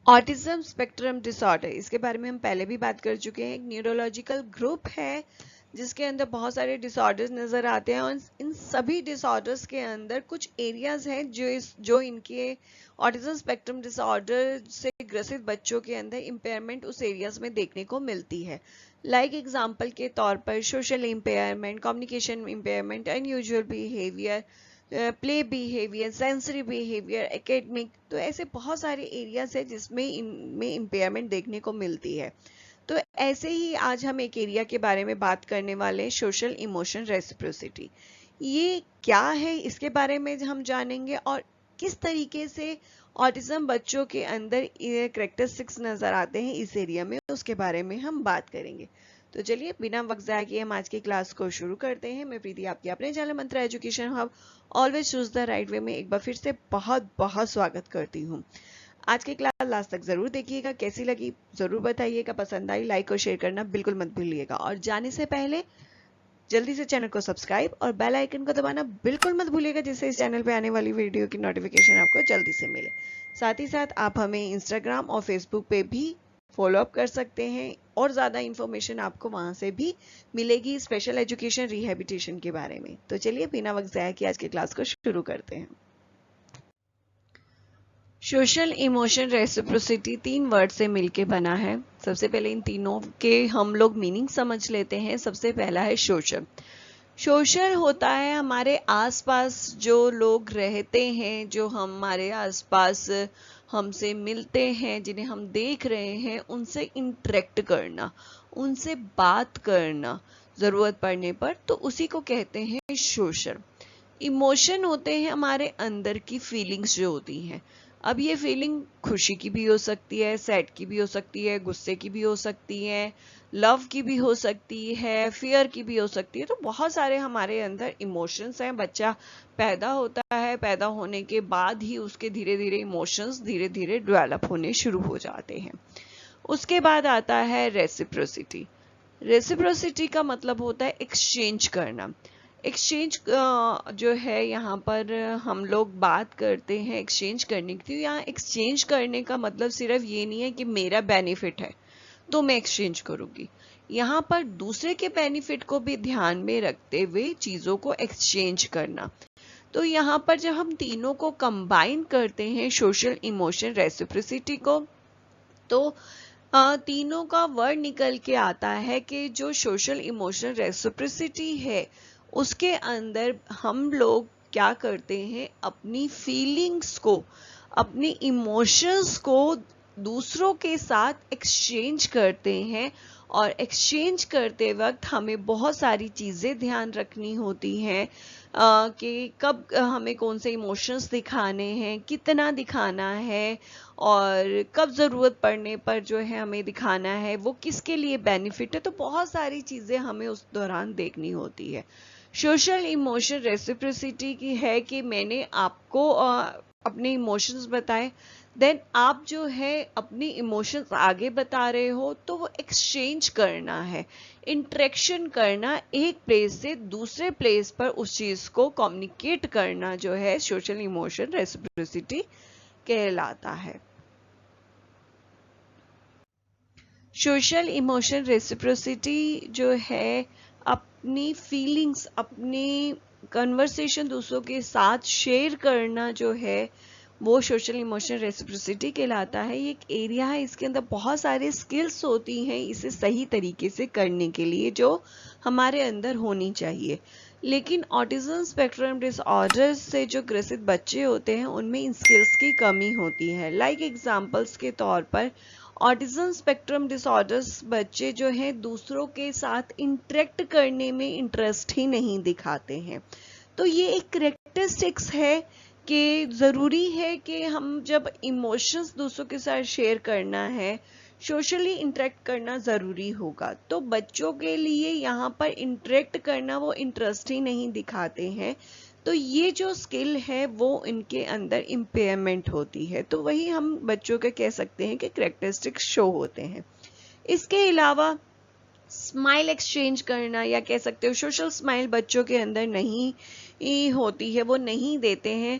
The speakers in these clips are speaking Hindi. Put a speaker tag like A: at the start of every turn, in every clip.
A: ऑटिज्म स्पेक्ट्रम डिसऑर्डर, इसके बारे में हम पहले भी बात कर चुके हैं। एक न्यूरोलॉजिकल ग्रुप है जिसके अंदर बहुत सारे डिसऑर्डर्स नजर आते हैं और इन सभी डिसऑर्डर्स के अंदर कुछ एरियाज हैं जो इनके ऑटिज्म स्पेक्ट्रम डिसऑर्डर से ग्रसित बच्चों के अंदर इम्पेयरमेंट उस एरियाज में देखने को मिलती है। लाइक एग्जाम्पल के तौर पर social impairment, communication impairment, unusual behaviour, play behaviour, sensory behaviour, academic, तो ऐसे बहुत सारे एरियाज है जिसमें इनमें इम्पेयरमेंट देखने को मिलती है। तो ऐसे ही आज हम एक एरिया के बारे में बात करने वाले हैं, सोशल इमोशन रेसिप्रोसिटी। ये क्या है इसके बारे में हम जानेंगे और किस तरीके से ऑटिज्म बच्चों के अंदर कैरेक्टरिस्टिक्स नजर आते हैं इस एरिया में, उसके बारे में हम बात करेंगे। तो चलिए बिना वक्त ज़ाया किए हम आज की क्लास को शुरू करते हैं। मैं प्रीति आपकी अपने channel Mantra education hub always choose the right way में एक बार फिर से बहुत बहुत स्वागत करती हूँ। आज की क्लास लास्ट तक जरूर देखिएगा, कैसी लगी जरूर बताइएगा, पसंद आई लाइक और शेयर करना बिल्कुल मत भूलिएगा और जाने से पहले जल्दी से चैनल को सब्सक्राइब और बेल आइकन को दबाना बिल्कुल मत भूलिएगा, जिससे इस चैनल पे आने वाली वीडियो की नोटिफिकेशन आपको जल्दी से मिले। साथ ही साथ आप हमें इंस्टाग्राम और फेसबुक पे भी फॉलो अप कर सकते हैं और ज़्यादा इन्फॉर्मेशन आपको वहां से भी मिलेगी स्पेशल एजुकेशन रिहेबिलिटेशन के बारे में। तो चलिए बिना वक्त ज़ाया किए आज की क्लास को शुरू करते हैं। सोशल इमोशन रेसिप्रोसिटी 3 वर्ड से मिलके बना है। सबसे पहले इन तीनों के हम लोग मीनिंग समझ लेते हैं। सबसे पहला है सोशल। सोशल होता है हमारे आसपास जो लोग रहते हैं, जो हमारे आसपास हमसे मिलते हैं, जिन्हें हम देख रहे हैं, उनसे इंटरेक्ट करना, उनसे बात करना जरूरत पड़ने पर, तो उसी को कहते हैं सोशल। इमोशन होते हैं हमारे अंदर की फीलिंग्स जो होती हैं। अब ये फीलिंग खुशी की भी हो सकती है, सैड की भी हो सकती है, गुस्से की भी हो सकती है, लव की भी हो सकती है, फियर की भी हो सकती है। तो बहुत सारे हमारे अंदर इमोशंस हैं। बच्चा पैदा होता है, पैदा होने के बाद ही उसके धीरे धीरे इमोशंस धीरे धीरे डेवलप होने शुरू हो जाते हैं। उसके बाद आता है रेसिप्रोसिटी। रेसिप्रोसिटी का मतलब होता है एक्सचेंज करना। एक्सचेंज जो है यहाँ पर हम लोग बात करते हैं एक्सचेंज करने की। यहाँ एक्सचेंज करने का मतलब सिर्फ ये नहीं है कि मेरा बेनिफिट है तो मैं एक्सचेंज करूंगी। यहाँ पर दूसरे के बेनिफिट को भी ध्यान में रखते हुए चीजों को एक्सचेंज करना। तो यहाँ पर जब हम तीनों को कंबाइन करते हैं, सोशल इमोशन रेसिप्रोसिटी को, तो तीनों का वर्ड निकल के आता है कि जो सोशल इमोशनल रेसिप्रोसिटी है उसके अंदर हम लोग क्या करते हैं, अपनी फीलिंग्स को, अपनी इमोशंस को दूसरों के साथ एक्सचेंज करते हैं। और एक्सचेंज करते वक्त हमें बहुत सारी चीजें ध्यान रखनी होती हैं कि कब हमें कौन से इमोशंस दिखाने हैं, कितना दिखाना है और कब ज़रूरत पड़ने पर जो है हमें दिखाना है, वो किसके लिए बेनिफिट है। तो बहुत सारी चीज़ें हमें उस दौरान देखनी होती है। सोशल इमोशन रेसिप्रोसिटी की है कि मैंने आपको अपने इमोशंस बताए, देन आप जो है अपनी इमोशंस आगे बता रहे हो, तो वो एक्सचेंज करना है, इंटरेक्शन करना, एक प्लेस से दूसरे प्लेस पर उस चीज को कम्युनिकेट करना जो है सोशल इमोशन रेसिप्रोसिटी कहलाता है। सोशल इमोशन रेसिप्रोसिटी जो है अपनी फीलिंग्स, अपनी कन्वर्सेशन दूसरों के साथ शेयर करना जो है वो सोशल इमोशन रेसिप्रोसिटी कहलाता है। ये एक एरिया है, इसके अंदर बहुत सारे स्किल्स होती हैं इसे सही तरीके से करने के लिए, जो हमारे अंदर होनी चाहिए। लेकिन ऑटिज्म स्पेक्ट्रम डिसऑर्डर से जो ग्रसित बच्चे होते हैं उनमें इन स्किल्स की कमी होती है। लाइक एग्जांपल्स के तौर पर ऑटिज्म स्पेक्ट्रम डिसऑर्डर्स बच्चे जो हैं दूसरों के साथ इंटरेक्ट करने में इंटरेस्ट ही नहीं दिखाते हैं। तो ये एक कैरेक्टरिस्टिक्स है कि ज़रूरी है कि हम जब इमोशंस दूसरों के साथ शेयर करना है, सोशली इंटरेक्ट करना ज़रूरी होगा। तो बच्चों के लिए यहाँ पर इंटरेक्ट करना वो इंटरेस्ट ही नहीं दिखाते हैं, तो ये जो स्किल है वो इनके अंदर इम्पेयरमेंट होती है। तो वही हम बच्चों के कह सकते हैं कि कैरेक्टरिस्टिक्स शो होते हैं। इसके अलावा स्माइल एक्सचेंज करना, या कह सकते हो सोशल स्माइल बच्चों के अंदर नहीं होती है वो नहीं देते हैं,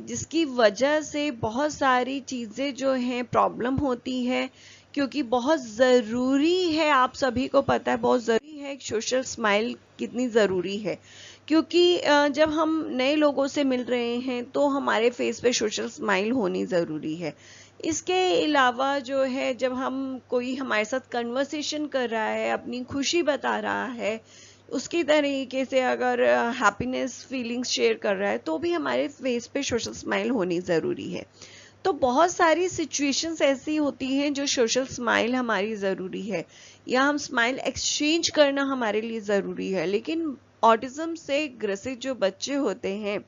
A: जिसकी वजह से बहुत सारी चीज़ें जो हैं प्रॉब्लम होती है। क्योंकि बहुत ज़रूरी है, आप सभी को पता है बहुत ज़रूरी है सोशल स्माइल कितनी ज़रूरी है। क्योंकि जब हम नए लोगों से मिल रहे हैं तो हमारे फेस पे सोशल स्माइल होनी ज़रूरी है। इसके अलावा जो है जब हम कोई हमारे साथ कन्वर्सेशन कर रहा है, अपनी खुशी बता रहा है, उसकी तरीके से अगर हैप्पीनेस फीलिंग्स शेयर कर रहा है तो भी हमारे फेस पे सोशल स्माइल होनी ज़रूरी है। तो बहुत सारी सिचुएशंस ऐसी होती हैं जो सोशल स्माइल हमारी ज़रूरी है, या हम स्माइल एक्सचेंज करना हमारे लिए ज़रूरी है। लेकिन ऑटिज्म से ग्रसित जो बच्चे होते हैं,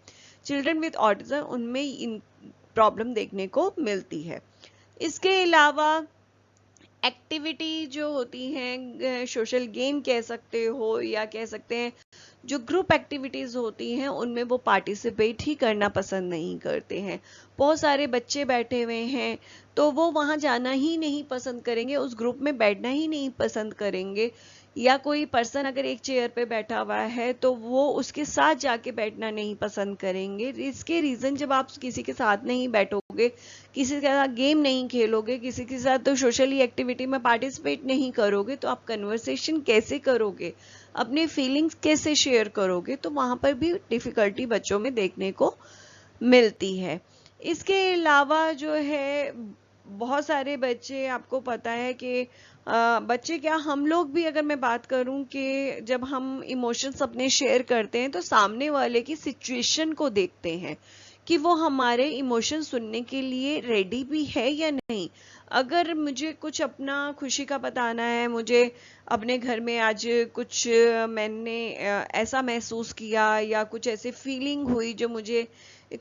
A: चिल्ड्रन विद ऑटिज्म, उनमें इन प्रॉब्लम देखने को मिलती है। इसके अलावा एक्टिविटी जो होती हैं, सोशल गेम कह सकते हो या कह सकते हैं जो ग्रुप एक्टिविटीज होती हैं, उनमें वो पार्टिसिपेट ही करना पसंद नहीं करते हैं। बहुत सारे बच्चे बैठे हुए हैं तो वो वहाँ जाना ही नहीं पसंद करेंगे, उस ग्रुप में बैठना ही नहीं पसंद करेंगे। या कोई पर्सन अगर एक चेयर पे बैठा हुआ है तो वो उसके साथ जाके बैठना नहीं पसंद करेंगे। इसके रीज़न, जब आप किसी के साथ नहीं बैठोगे, किसी के साथ गेम नहीं खेलोगे, किसी के साथ तो सोशली एक्टिविटी में पार्टिसिपेट नहीं करोगे, तो आप कन्वर्सेशन कैसे करोगे, अपने फीलिंग्स कैसे शेयर करोगे? तो वहाँ पर भी डिफ़िकल्टी बच्चों में देखने को मिलती है। इसके अलावा जो है बहुत सारे बच्चे, आपको पता है कि बच्चे क्या, हम लोग भी, अगर मैं बात करूं कि जब हम इमोशंस अपने शेयर करते हैं तो सामने वाले की सिचुएशन को देखते हैं कि वो हमारे इमोशन सुनने के लिए रेडी भी है या नहीं। अगर मुझे कुछ अपना खुशी का बताना है, मुझे अपने घर में आज कुछ मैंने ऐसा महसूस किया या कुछ ऐसे फीलिंग हुई जो मुझे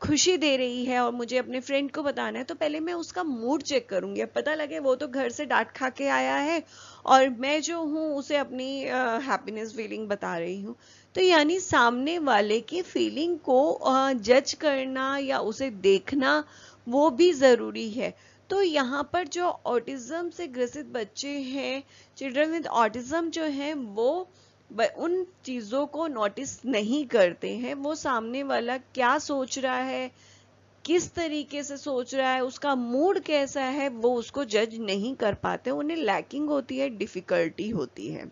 A: खुशी दे रही है और मुझे अपने फ्रेंड को बताना है, तो पहले मैं उसका मूड चेक करूंगी। अब पता लगे वो तो घर से डांट खा के आया है और मैं जो हूँ उसे अपनी हैप्पीनेस फीलिंग बता रही हूँ, तो यानी सामने वाले की फीलिंग को जज करना या उसे देखना वो भी ज़रूरी है। तो यहाँ पर जो ऑटिज्म से ग्रसित बच्चे हैं, चिल्ड्रन विद ऑटिज्म जो हैं, वो उन चीज़ों को नोटिस नहीं करते हैं। वो सामने वाला क्या सोच रहा है, किस तरीके से सोच रहा है, उसका मूड कैसा है, वो उसको जज नहीं कर पाते। उन्हें लैकिंग होती है, डिफ़िकल्टी होती है।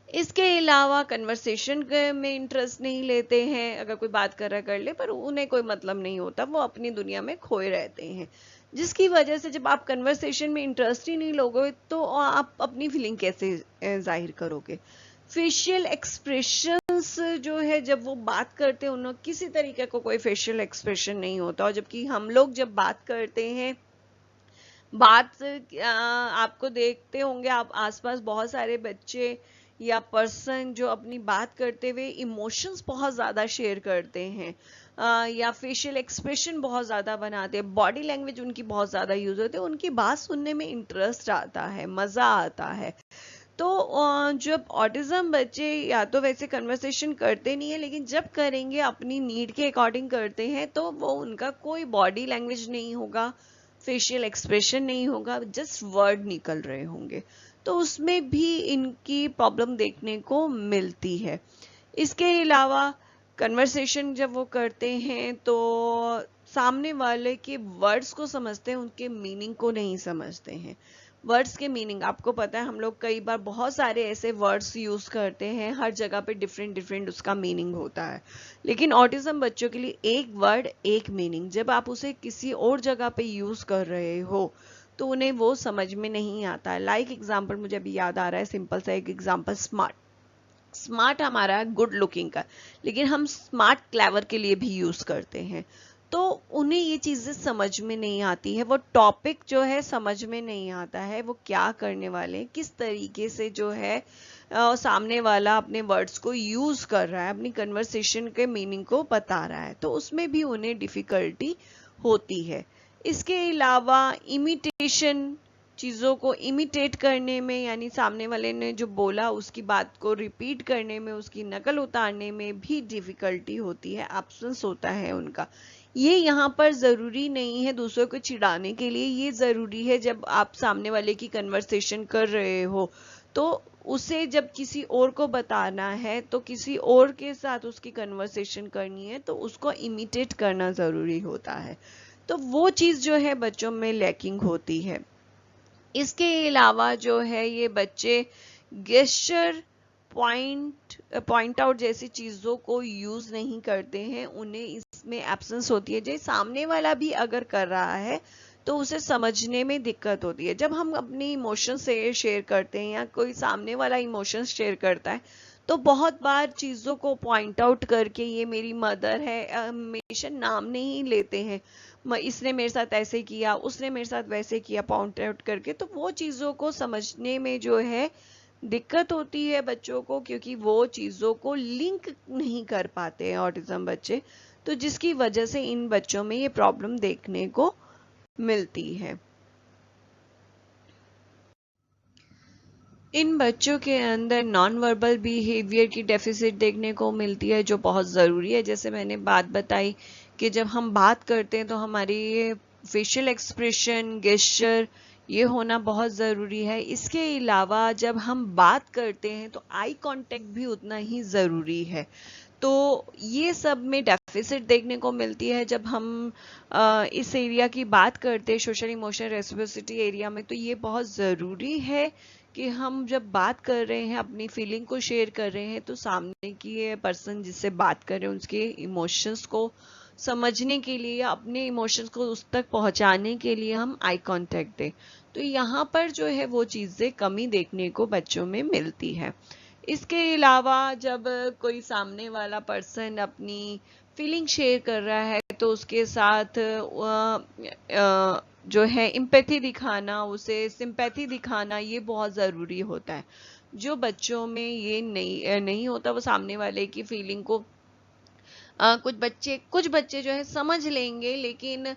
A: इसके अलावा कन्वर्सेशन में इंटरेस्ट नहीं लेते हैं, अगर कोई बात कर रहा कर ले, पर उन्हें कोई मतलब नहीं होता, वो अपनी दुनिया में खोए रहते हैं। जिसकी वजह से जब आप कन्वर्सेशन में इंटरेस्ट ही नहीं लोगे तो आप अपनी फीलिंग कैसे जाहिर करोगे? फेशियल एक्सप्रेशंस जो है, जब वो बात करते हैं, उन्हें किसी तरीके का कोई फेशियल एक्सप्रेशन नहीं होता। और जबकि हम लोग जब बात करते हैं, बात आपको देखते होंगे आप आसपास बहुत सारे बच्चे या पर्सन जो अपनी बात करते हुए इमोशंस बहुत ज़्यादा शेयर करते हैं, या फेशियल एक्सप्रेशन बहुत ज़्यादा बनाते हैं, बॉडी लैंग्वेज उनकी बहुत ज़्यादा यूज़ होती है, उनकी बात सुनने में इंटरेस्ट आता है, मज़ा आता है। तो जब ऑटिज्म बच्चे या तो वैसे कन्वर्सेशन करते नहीं है, लेकिन जब करेंगे अपनी नीड के अकॉर्डिंग करते हैं, तो वो उनका कोई बॉडी लैंग्वेज नहीं होगा, फेशियल एक्सप्रेशन नहीं होगा, जस्ट वर्ड निकल रहे होंगे, तो उसमें भी इनकी प्रॉब्लम देखने को मिलती है। इसके अलावा कन्वर्सेशन जब वो करते हैं तो सामने वाले के वर्ड्स को समझते हैं, उनके मीनिंग को नहीं समझते हैं। वर्ड्स के मीनिंग, आपको पता है हम लोग कई बार बहुत सारे ऐसे वर्ड्स यूज करते हैं, हर जगह पे डिफरेंट डिफरेंट उसका मीनिंग होता है। लेकिन ऑटिज्म बच्चों के लिए एक वर्ड एक मीनिंग, जब आप उसे किसी और जगह पे यूज कर रहे हो तो उन्हें वो समझ में नहीं आता है। लाइक एग्जाम्पल मुझे अभी याद आ रहा है, सिंपल सा एक एग्जाम्पल, स्मार्ट। स्मार्ट हमारा गुड लुकिंग का, लेकिन हम स्मार्ट क्लेवर के लिए भी यूज करते हैं, तो उन्हें ये चीजें समझ में नहीं आती है, वो टॉपिक जो है समझ में नहीं आता है, वो क्या करने वाले हैं, किस तरीके से जो है सामने वाला अपने वर्ड्स को यूज कर रहा है, अपनी कन्वर्सेशन के मीनिंग को बता रहा है, तो उसमें भी उन्हें डिफिकल्टी होती है। इसके अलावा इमिटेशन, चीज़ों को इमिटेट करने में, यानी सामने वाले ने जो बोला उसकी बात को रिपीट करने में, उसकी नकल उतारने में भी डिफिकल्टी होती है, एब्सेंस होता है उनका। ये यहाँ पर ज़रूरी नहीं है दूसरों को चिढ़ाने के लिए, ये ज़रूरी है जब आप सामने वाले की कन्वर्सेशन कर रहे हो तो उसे जब किसी और को बताना है तो किसी और के साथ उसकी कन्वर्सेशन करनी है तो उसको इमिटेट करना ज़रूरी होता है। तो वो चीज़ जो है बच्चों में लैकिंग होती है। इसके अलावा जो है ये बच्चे गेस्चर, पॉइंट आउट जैसी चीज़ों को यूज़ नहीं करते हैं, उन्हें इसमें एब्सेंस होती है। जैसे सामने वाला भी अगर कर रहा है तो उसे समझने में दिक्कत होती है। जब हम अपनी इमोशंस शेयर करते हैं या कोई सामने वाला इमोशंस शेयर करता है तो बहुत बार चीज़ों को पॉइंट आउट करके, ये मेरी मदर है, हमेशा नाम नहीं लेते हैं, इसने मेरे साथ ऐसे किया, उसने मेरे साथ वैसे किया, पॉइंट आउट करके, तो वो चीज़ों को समझने में जो है दिक्कत होती है बच्चों को, क्योंकि वो चीज़ों को लिंक नहीं कर पाते हैं ऑटिज्म बच्चे। तो जिसकी वजह से इन बच्चों में ये प्रॉब्लम देखने को मिलती है। इन बच्चों के अंदर नॉन वर्बल बिहेवियर की डेफिसिट देखने को मिलती है, जो बहुत ज़रूरी है। जैसे मैंने बात बताई कि जब हम बात करते हैं तो हमारी फेशियल एक्सप्रेशन, गेस्चर, ये होना बहुत ज़रूरी है। इसके अलावा जब हम बात करते हैं तो आई कांटेक्ट भी उतना ही ज़रूरी है। तो ये सब में डेफिसिट देखने को मिलती है। जब हम इस एरिया की बात करते हैं, सोशल इमोशनल रेसिप्रोसिटी एरिया में, तो ये बहुत ज़रूरी है कि हम जब बात कर रहे हैं, अपनी फीलिंग को शेयर कर रहे हैं, तो सामने की पर्सन जिससे बात कर रहे हैं उसके इमोशंस को समझने के लिए या अपने इमोशंस को उस तक पहुंचाने के लिए हम आई कांटेक्ट दें। तो यहाँ पर जो है वो चीज़ें कमी देखने को बच्चों में मिलती है। इसके अलावा जब कोई सामने वाला पर्सन अपनी फीलिंग शेयर कर रहा है तो उसके साथ जो है एम्पैथी दिखाना, उसे सिंपैथी दिखाना, ये बहुत ज़रूरी होता है। जो बच्चों में ये नहीं होता, वो सामने वाले की फीलिंग को कुछ बच्चे जो है समझ लेंगे, लेकिन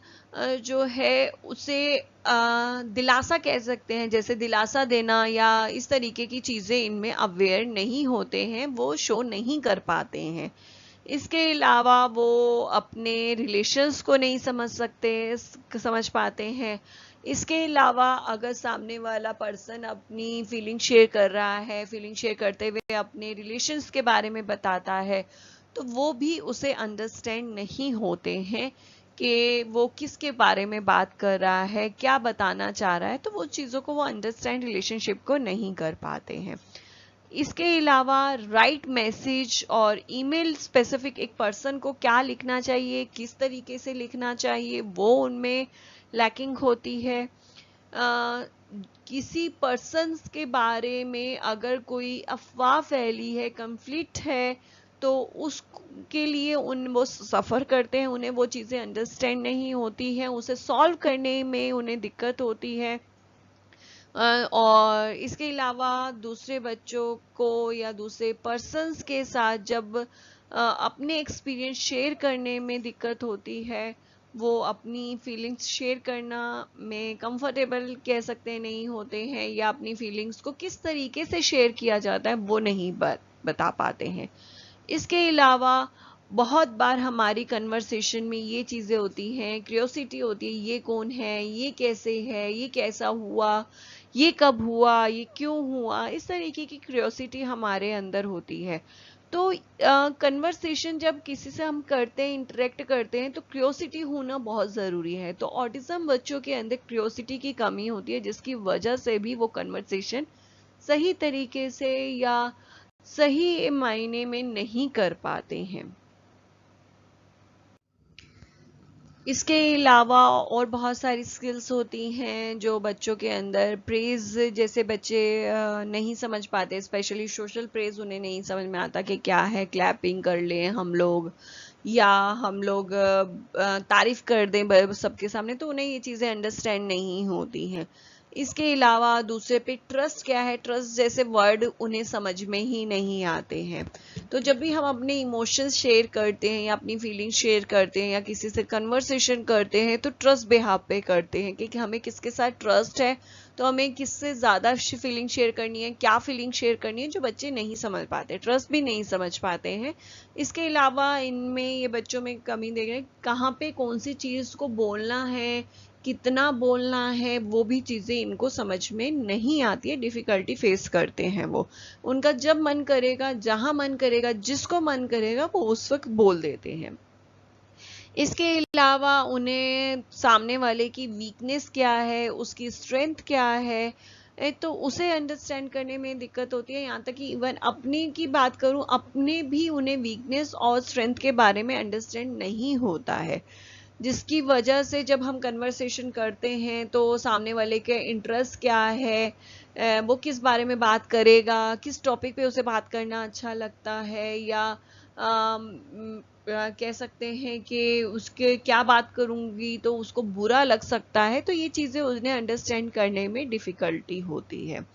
A: जो है उसे दिलासा कह सकते हैं, जैसे दिलासा देना या इस तरीके की चीज़ें इनमें अवेयर नहीं होते हैं, वो शो नहीं कर पाते हैं। इसके अलावा वो अपने रिलेशंस को नहीं समझ पाते हैं। इसके अलावा अगर सामने वाला पर्सन अपनी फीलिंग शेयर कर रहा है, फीलिंग शेयर करते हुए अपने रिलेशंस के बारे में बताता है, तो वो भी उसे अंडरस्टैंड नहीं होते हैं कि वो किसके बारे में बात कर रहा है, क्या बताना चाह रहा है। तो वो चीज़ों को वो अंडरस्टैंड रिलेशनशिप को नहीं कर पाते हैं। इसके अलावा राइट मैसेज और ईमेल स्पेसिफिक एक पर्सन को क्या लिखना चाहिए, किस तरीके से लिखना चाहिए, वो उनमें लैकिंग होती है। किसी पर्सन के बारे में अगर कोई अफवाह फैली है, कंफ्लिक्ट है, तो उसके लिए वो सफ़र करते हैं, उन्हें वो चीज़ें अंडरस्टैंड नहीं होती हैं, उसे सॉल्व करने में उन्हें दिक्कत होती है। और इसके अलावा दूसरे बच्चों को या दूसरे पर्सन्स के साथ जब अपने एक्सपीरियंस शेयर करने में दिक्कत होती है, वो अपनी फीलिंग्स शेयर करना में कंफर्टेबल कह सकते हैं नहीं होते हैं, या अपनी फीलिंग्स को किस तरीके से शेयर किया जाता है वो नहीं बता पाते हैं। इसके अलावा बहुत बार हमारी कन्वर्सेशन में ये चीज़ें होती हैं, क्यूरियोसिटी होती है, ये कौन है, ये कैसे है, ये कैसा हुआ, ये कब हुआ, ये क्यों हुआ, इस तरीके की क्यूरियोसिटी हमारे अंदर होती है। तो कन्वर्सेशन जब किसी से हम करते हैं, इंटरेक्ट करते हैं, तो क्यूरियोसिटी होना बहुत ज़रूरी है। तो ऑटिज्म बच्चों के अंदर क्यूरियोसिटी की कमी होती है, जिसकी वजह से भी वो कन्वर्सेशन सही तरीके से या सही मायने में नहीं कर पाते हैं। इसके अलावा और बहुत सारी स्किल्स होती हैं जो बच्चों के अंदर, प्रेज जैसे बच्चे नहीं समझ पाते, स्पेशली सोशल प्रेज उन्हें नहीं समझ में आता कि क्या है, क्लैपिंग कर लें हम लोग या हम लोग तारीफ कर दें सबके सामने, तो उन्हें ये चीज़ें अंडरस्टैंड नहीं होती हैं। इसके अलावा दूसरे पे ट्रस्ट क्या है, ट्रस्ट जैसे वर्ड उन्हें समझ में ही नहीं आते हैं। तो जब भी हम अपने इमोशंस शेयर करते हैं या अपनी फीलिंग शेयर करते हैं या किसी से कन्वर्सेशन करते हैं, तो ट्रस्ट बिहाफ पे करते हैं कि हमें किसके साथ ट्रस्ट है, तो हमें किससे ज़्यादा फीलिंग शेयर करनी है, क्या फीलिंग शेयर करनी है, जो बच्चे नहीं समझ पाते, ट्रस्ट भी नहीं समझ पाते हैं। इसके अलावा इनमें ये बच्चों में कमी देख रहे हैं, कहाँ पे कौन सी चीज़ को बोलना है, कितना बोलना है, वो भी चीज़ें इनको समझ में नहीं आती है, डिफ़िकल्टी फेस करते हैं वो। उनका जब मन करेगा, जहाँ मन करेगा, जिसको मन करेगा वो उस वक्त बोल देते हैं। इसके अलावा उन्हें सामने वाले की वीकनेस क्या है, उसकी स्ट्रेंथ क्या है, तो उसे अंडरस्टैंड करने में दिक्कत होती है। यहाँ तक कि इवन अपने की बात करूँ, अपने भी उन्हें वीकनेस और स्ट्रेंथ के बारे में अंडरस्टैंड नहीं होता है, जिसकी वजह से जब हम कन्वर्सेशन करते हैं तो सामने वाले के इंटरेस्ट क्या है, वो किस बारे में बात करेगा, किस टॉपिक पे उसे बात करना अच्छा लगता है, या कह सकते हैं कि उसके क्या बात करूंगी तो उसको बुरा लग सकता है, तो ये चीज़ें उन्हें अंडरस्टैंड करने में डिफ़िकल्टी होती है।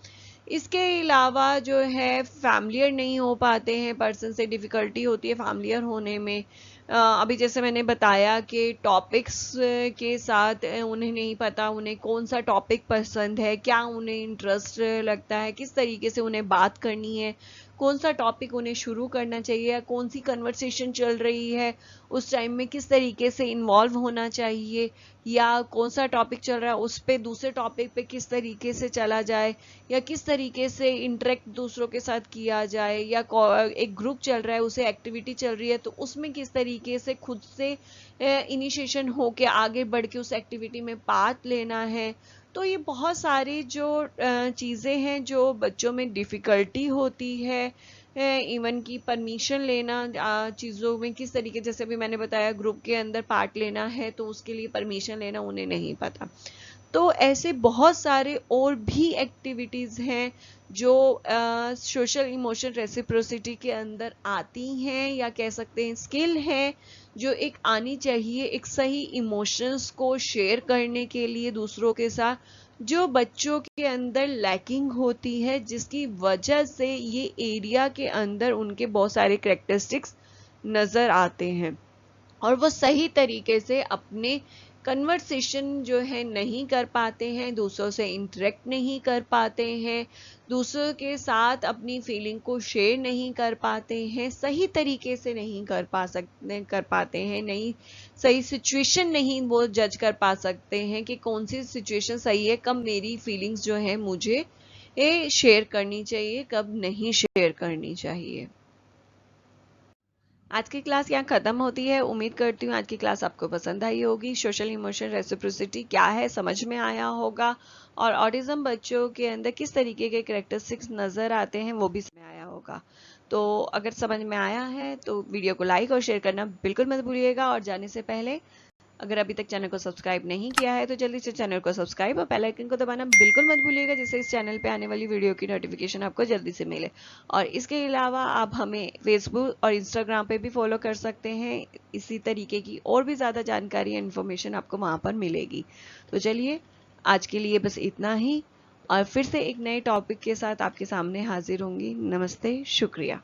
A: इसके अलावा जो है फैमिलियर नहीं हो पाते हैं, पर्सन से डिफ़िकल्टी होती है फैमिलियर होने में। अभी जैसे मैंने बताया कि टॉपिक्स के साथ उन्हें नहीं पता उन्हें कौन सा टॉपिक पसंद है, क्या उन्हें इंटरेस्ट लगता है, किस तरीके से उन्हें बात करनी है, कौन सा टॉपिक उन्हें शुरू करना चाहिए, या कौन सी कन्वर्सेशन चल रही है उस टाइम में किस तरीके से इन्वॉल्व होना चाहिए, या कौन सा टॉपिक चल रहा है उस पे दूसरे टॉपिक पे किस तरीके से चला जाए, या किस तरीके से इंटरेक्ट दूसरों के साथ किया जाए, या एक ग्रुप चल रहा है उसे एक्टिविटी चल रही है तो उसमें किस तरीके से खुद से इनिशिएशन हो के आगे बढ़ के उस एक्टिविटी में पार्ट लेना है। तो ये बहुत सारी जो चीज़ें हैं जो बच्चों में डिफ़िकल्टी होती है, इवन की परमिशन लेना चीज़ों में किस तरीके, जैसे अभी मैंने बताया ग्रुप के अंदर पार्ट लेना है तो उसके लिए परमिशन लेना उन्हें नहीं पता। तो ऐसे बहुत सारे और भी एक्टिविटीज़ हैं जो सोशल इमोशन रेसिप्रोसिटी के अंदर आती हैं, या कह सकते हैं स्किल है जो एक आनी चाहिए एक सही इमोशंस को शेयर करने के लिए दूसरों के साथ, जो बच्चों के अंदर लैकिंग होती है, जिसकी वजह से ये एरिया के अंदर उनके बहुत सारे कैरेक्टरिस्टिक्स नज़र आते हैं और वो सही तरीके से अपने कन्वर्सेशन जो है नहीं कर पाते हैं, दूसरों से इंटरेक्ट नहीं कर पाते हैं, दूसरों के साथ अपनी फीलिंग को शेयर नहीं कर पाते हैं, सही तरीके से नहीं कर पाते हैं, नहीं सही सिचुएशन नहीं वो जज कर पा सकते हैं कि कौन सी सिचुएशन सही है, कब मेरी फीलिंग्स जो है मुझे शेयर करनी चाहिए, कब नहीं शेयर करनी चाहिए। आज की क्लास यहाँ खत्म होती है। उम्मीद करती हूँ आज की क्लास आपको पसंद आई होगी। सोशल इमोशन रेसिप्रोसिटी क्या है समझ में आया होगा, और ऑटिज्म बच्चों के अंदर किस तरीके के कैरेक्टरिस्टिक्स नज़र आते हैं वो भी समझ में आया होगा। तो अगर समझ में आया है तो वीडियो को लाइक और शेयर करना बिल्कुल मत भूलिएगा, और जाने से पहले अगर अभी तक चैनल को सब्सक्राइब नहीं किया है तो जल्दी से चैनल को सब्सक्राइब और बेल आइकन को दबाना बिल्कुल मत भूलिएगा, जिससे इस चैनल पे आने वाली वीडियो की नोटिफिकेशन आपको जल्दी से मिले। और इसके अलावा आप हमें फेसबुक और इंस्टाग्राम पे भी फॉलो कर सकते हैं, इसी तरीके की और भी ज़्यादा जानकारी और इन्फॉर्मेशन आपको वहाँ पर मिलेगी। तो चलिए आज के लिए बस इतना ही, और फिर से एक नए टॉपिक के साथ आपके सामने हाजिर होंगी। नमस्ते, शुक्रिया।